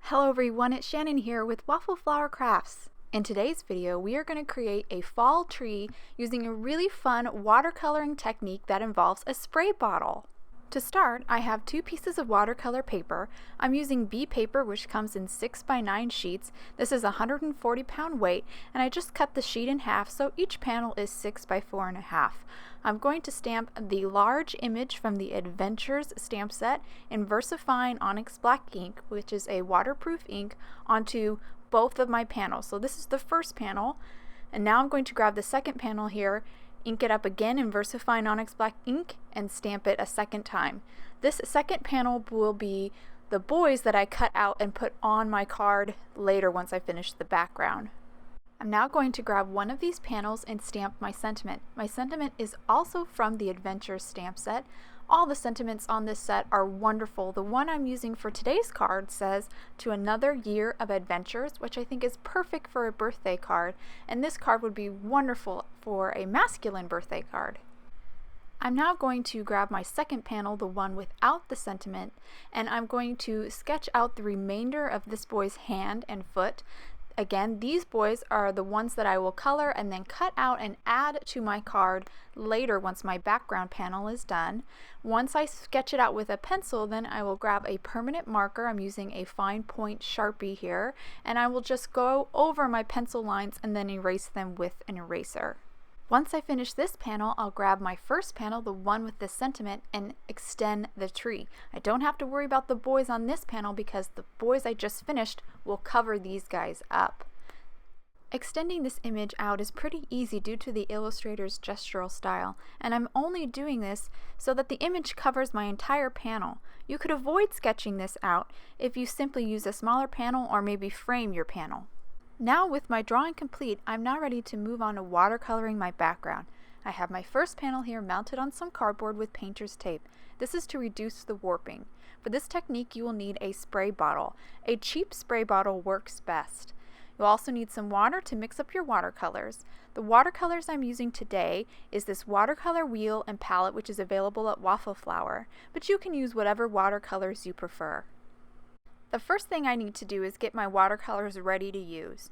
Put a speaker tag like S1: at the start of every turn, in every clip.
S1: Hello everyone, it's Shannon here with Waffle Flower Crafts. In today's video, we are going to create a fall tree using a really fun watercoloring technique that involves a spray bottle. To start, I have 2 pieces of watercolor paper. I'm using B paper, which comes in 6x9 sheets. This is a 140-pound weight, and I just cut the sheet in half, so each panel is 6x4.5. I'm going to stamp the large image from the Adventures stamp set in VersaFine Onyx Black ink, which is a waterproof ink, onto both of my panels. So this is the first panel, and now I'm going to grab the second panel here, ink it up again in VersaFine Onyx Black ink, and stamp it a second time. This second panel will be the boys that I cut out and put on my card later once I finish the background. I'm now going to grab one of these panels and stamp my sentiment. My sentiment is also from the Adventures stamp set. All the sentiments on this set are wonderful. The one I'm using for today's card says, "To another year of adventures," which I think is perfect for a birthday card, and this card would be wonderful for a masculine birthday card. I'm now going to grab my second panel, the one without the sentiment, and I'm going to sketch out the remainder of this boy's hand and foot. Again, these boys are the ones that I will color and then cut out and add to my card later once my background panel is done. Once I sketch it out with a pencil, then I will grab a permanent marker. I'm using a fine point Sharpie here, and I will just go over my pencil lines and then erase them with an eraser. Once I finish this panel, I'll grab my first panel, the one with the sentiment, and extend the tree. I don't have to worry about the boys on this panel because the boys I just finished will cover these guys up. Extending this image out is pretty easy due to the illustrator's gestural style, and I'm only doing this so that the image covers my entire panel. You could avoid sketching this out if you simply use a smaller panel or maybe frame your panel. Now with my drawing complete, I'm now ready to move on to watercoloring my background. I have my first panel here mounted on some cardboard with painter's tape. This is to reduce the warping. For this technique, you will need a spray bottle. A cheap spray bottle works best. You'll also need some water to mix up your watercolors. The watercolors I'm using today is this watercolor wheel and palette, which is available at Waffle Flower, but you can use whatever watercolors you prefer. The first thing I need to do is get my watercolors ready to use.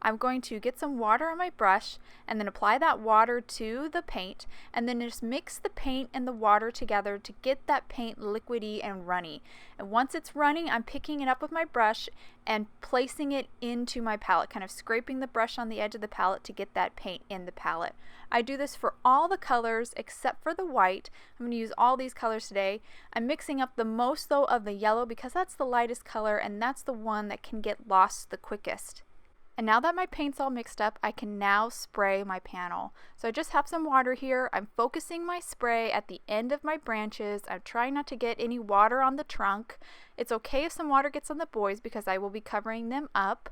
S1: I'm going to get some water on my brush and then apply that water to the paint, and then just mix the paint and the water together to get that paint liquidy and runny. And once it's running, I'm picking it up with my brush and placing it into my palette, kind of scraping the brush on the edge of the palette to get that paint in the palette. I do this for all the colors except for the white. I'm going to use all these colors today. I'm mixing up the most though of the yellow because that's the lightest color and that's the one that can get lost the quickest. And now that my paint's all mixed up, I can now spray my panel. So I just have some water here. I'm focusing my spray at the end of my branches. I'm trying not to get any water on the trunk. It's okay if some water gets on the boys because I will be covering them up.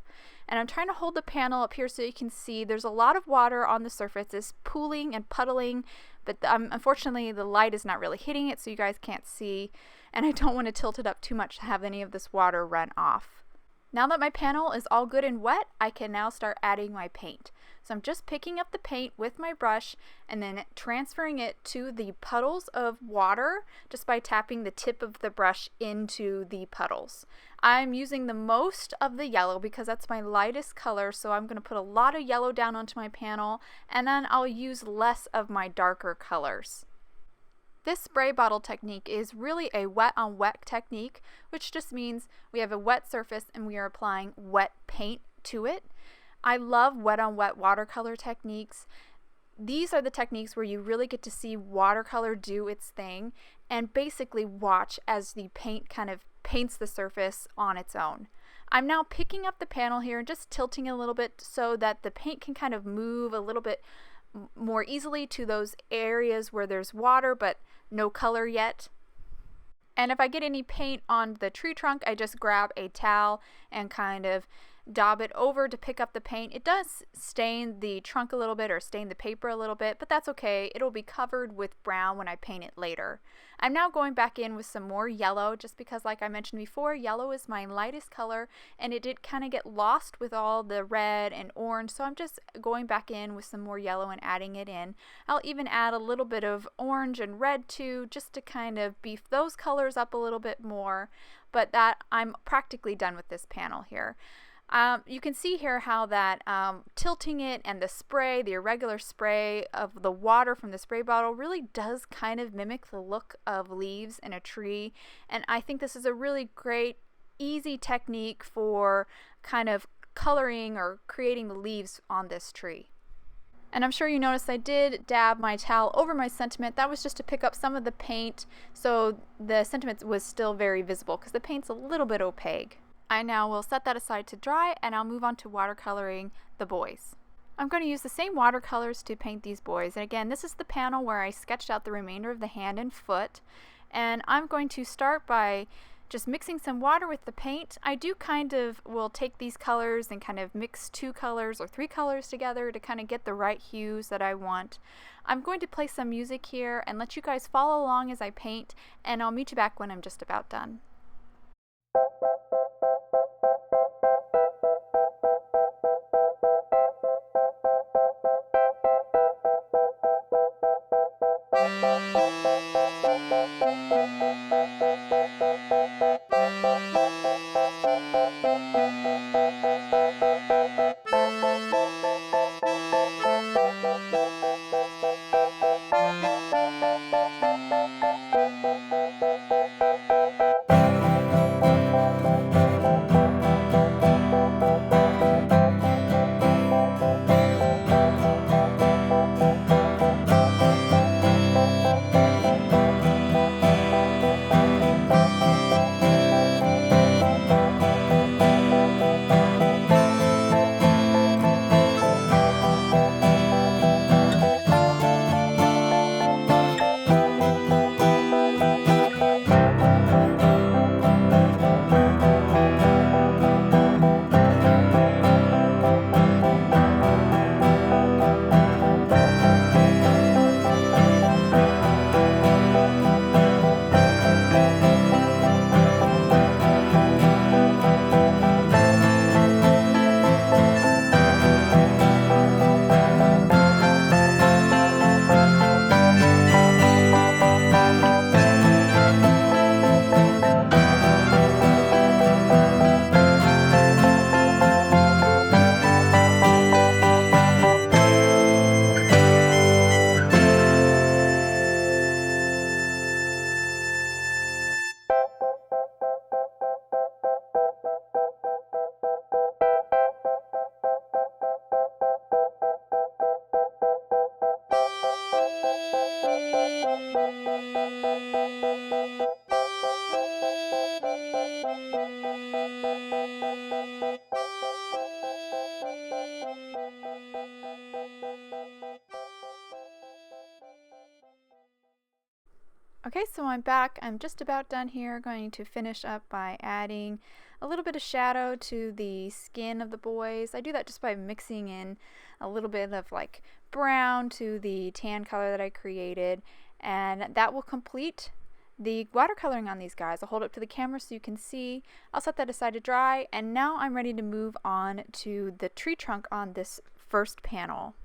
S1: And I'm trying to hold the panel up here so you can see there's a lot of water on the surface. It's pooling and puddling, but unfortunately the light is not really hitting it so you guys can't see. And I don't want to tilt it up too much to have any of this water run off. Now that my panel is all good and wet, I can now start adding my paint. So I'm just picking up the paint with my brush and then transferring it to the puddles of water just by tapping the tip of the brush into the puddles. I'm using the most of the yellow because that's my lightest color, so I'm going to put a lot of yellow down onto my panel, and then I'll use less of my darker colors. This spray bottle technique is really a wet on wet technique, which just means we have a wet surface and we are applying wet paint to it. I love wet on wet watercolor techniques. These are the techniques where you really get to see watercolor do its thing and basically watch as the paint kind of paints the surface on its own. I'm now picking up the panel here and just tilting a little bit so that the paint can kind of move a little bit more easily to those areas where there's water but no color yet. And if I get any paint on the tree trunk, I just grab a towel and kind of daub it over to pick up the paint. It does stain the trunk a little bit or stain the paper a little bit, but that's okay. It'll be covered with brown when I paint it later. I'm now going back in with some more yellow just because, like I mentioned before, yellow is my lightest color and it did kind of get lost with all the red and orange, so I'm just going back in with some more yellow and adding it in. I'll even add a little bit of orange and red too, just to kind of beef those colors up a little bit more. but that I'm practically done with this panel here. You can see here how that tilting it and the spray, the irregular spray of the water from the spray bottle really does kind of mimic the look of leaves in a tree. And I think this is a really great, easy technique for kind of coloring or creating the leaves on this tree. And I'm sure you noticed I did dab my towel over my sentiment. That was just to pick up some of the paint so the sentiment was still very visible because the paint's a little bit opaque. I now will set that aside to dry, and I'll move on to watercoloring the boys. I'm going to use the same watercolors to paint these boys. And again, this is the panel where I sketched out the remainder of the hand and foot. And I'm going to start by just mixing some water with the paint. I do will take these colors and kind of mix 2 colors or 3 colors together to kind of get the right hues that I want. I'm going to play some music here and let you guys follow along as I paint, and I'll meet you back when I'm just about done. Okay, so I'm back. I'm just about done here. Going to finish up by adding a little bit of shadow to the skin of the boys. I do that just by mixing in a little bit of like brown to the tan color that I created, and that will complete the watercoloring on these guys. I'll hold up to the camera so you can see. I'll set that aside to dry, and now I'm ready to move on to the tree trunk on this first panel.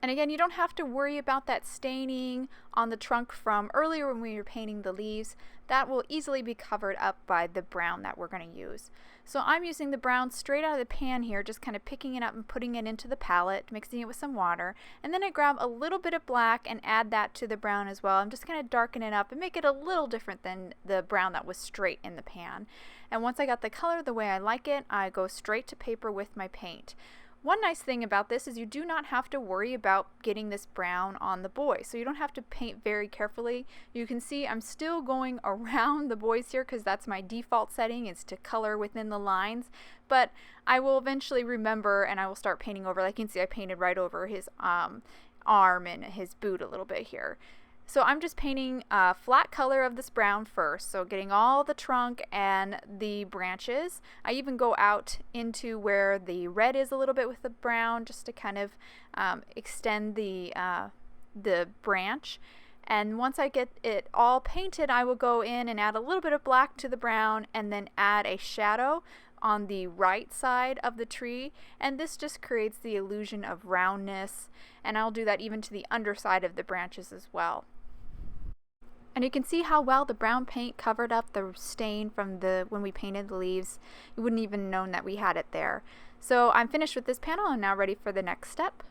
S1: And again, you don't have to worry about that staining on the trunk from earlier when we were painting the leaves. That will easily be covered up by the brown that we're going to use. So I'm using the brown straight out of the pan here, just kind of picking it up and putting it into the palette, mixing it with some water. And then I grab a little bit of black and add that to the brown as well. I'm just going to darken it up and make it a little different than the brown that was straight in the pan. And once I got the color the way I like it, I go straight to paper with my paint. One nice thing about this is you do not have to worry about getting this brown on the boys, so you don't have to paint very carefully. You can see I'm still going around the boys here because that's my default setting, is to color within the lines, but I will eventually remember and I will start painting over. Like you can see I painted right over his arm and his boot a little bit here. So I'm just painting a flat color of this brown first, so getting all the trunk and the branches. I even go out into where the red is a little bit with the brown just to kind of extend the branch. And once I get it all painted, I will go in and add a little bit of black to the brown and then add a shadow on the right side of the tree, and this just creates the illusion of roundness, and I'll do that even to the underside of the branches as well. And you can see how well the brown paint covered up the stain from when we painted the leaves. You wouldn't even known that we had it there. So I'm finished with this panel and now ready for the next step.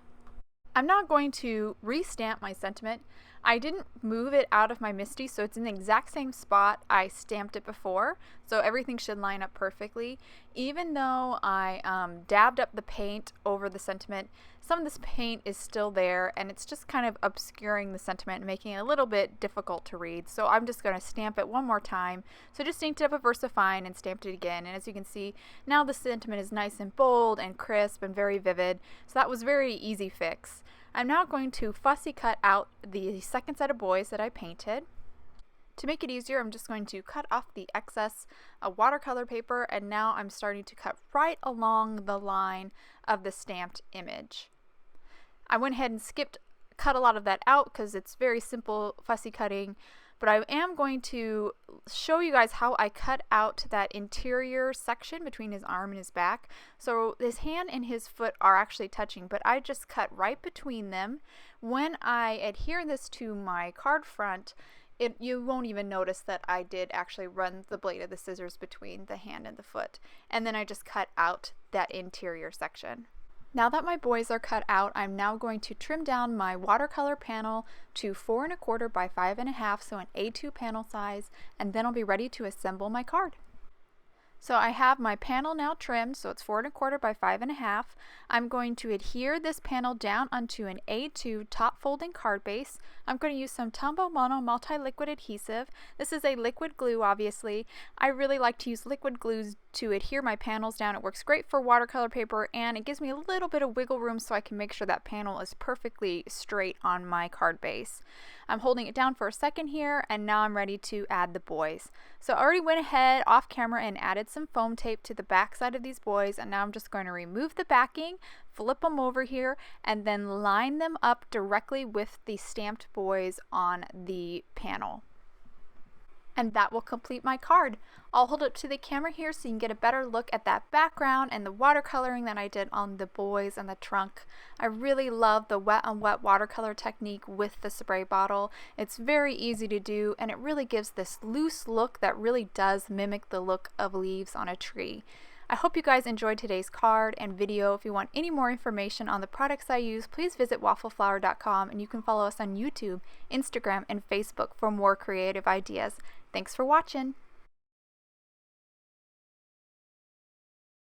S1: I'm not going to re-stamp my sentiment. I didn't move it out of my MISTI, so it's in the exact same spot I stamped it before, so everything should line up perfectly. Even though I dabbed up the paint over the sentiment, some of this paint is still there, and it's just kind of obscuring the sentiment and making it a little bit difficult to read. So I'm just going to stamp it one more time. So just inked up a VersaFine and stamped it again, and as you can see, now the sentiment is nice and bold and crisp and very vivid, so that was a very easy fix. I'm now going to fussy cut out the second set of boys that I painted. To make it easier, I'm just going to cut off the excess watercolor paper, and now I'm starting to cut right along the line of the stamped image. I went ahead and cut a lot of that out because it's very simple fussy cutting, but I am going to show you guys how I cut out that interior section between his arm and his back. So his hand and his foot are actually touching, but I just cut right between them. When I adhere this to my card front, you won't even notice that I did actually run the blade of the scissors between the hand and the foot. And then I just cut out that interior section. Now that my boys are cut out, I'm now going to trim down my watercolor panel to 4 1/4 by 5 1/2, so an A2 panel size, and then I'll be ready to assemble my card. So I have my panel now trimmed, so it's 4 1/4 by 5 1/2. I'm going to adhere this panel down onto an A2 top folding card base. I'm going to use some Tombow Mono multi-liquid adhesive. This is a liquid glue, obviously. I really like to use liquid glues to adhere my panels down. It works great for watercolor paper, and it gives me a little bit of wiggle room so I can make sure that panel is perfectly straight on my card base. I'm holding it down for a second here, and now I'm ready to add the boys. So I already went ahead off camera and added some foam tape to the back side of these boys, and now I'm just going to remove the backing, flip them over here, and then line them up directly with the stamped boys on the panel. And that will complete my card. I'll hold it to the camera here so you can get a better look at that background and the watercoloring that I did on the boys and the trunk. I really love the wet on wet watercolor technique with the spray bottle. It's very easy to do, and it really gives this loose look that really does mimic the look of leaves on a tree. I hope you guys enjoyed today's card and video. If you want any more information on the products I use, please visit waffleflower.com, and you can follow us on YouTube, Instagram, and Facebook for more creative ideas. Thanks for watching.